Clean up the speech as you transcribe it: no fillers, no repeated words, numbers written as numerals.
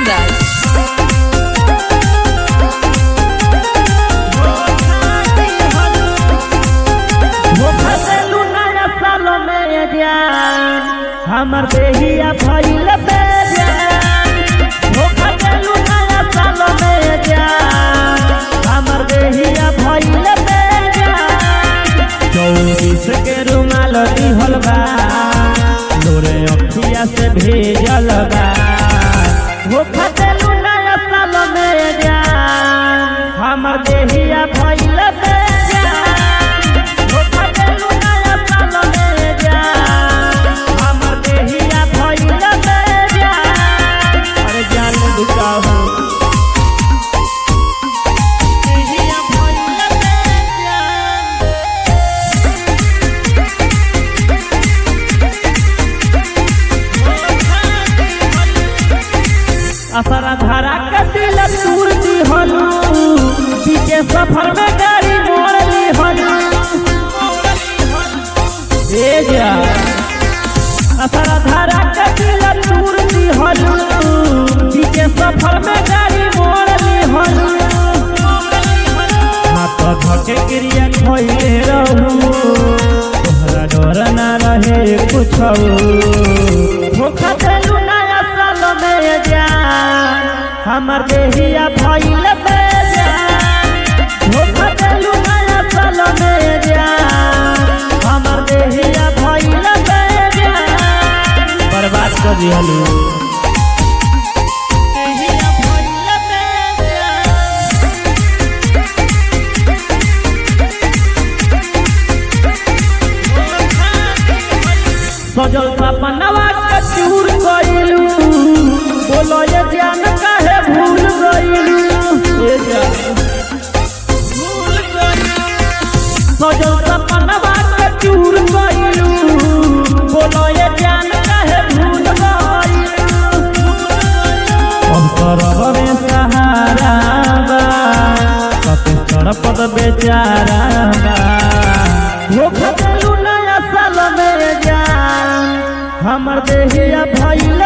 राज। हमर देहिया भइल बेजान, धोखा देलू नया साल में जान। हमर देहिया भइल बेजान, 24 के रुमाल दिहल बा, लोरे अखिया से भेजल बा। धोखा देलू नया साल में जान, हमर देहिया भइल बेजान। धोखा देलू नया साल में जान, हमर देहिया भइल बेजान। अरे जान दुका हो देहिया भइल बेजान। असरा धरा के दिल तूर दिहलू, पीछे सफर में गाड़ी मोड़ लिहलू। असरा धरा के दिल तूर दिहलू, पीछे सफर में गाड़ी मोड़ लिहलू। हाथ धके क्रिया खोइले रहू, तोहरा डर ना रहे कुछ। धोखा देलू नया साल में जान, हमर देहिया भइल बेजान। धोखा देलू नया साल में जान, हमर देहिया भइल बेजान। बर्बाद कर दिहलू देहिया भइल बेजान। सजल सपनवा के चूर कइलू, बोलो ये जान काहे भूल गइलू। सजल सपनवा के चूर कइलू, बोलो ये जान काहे भूल गइलू। अब करब में सहारा बा, कते तड़पत बेचारा बा। धोखा देलू नया साल में जान, हमर देहिया भइल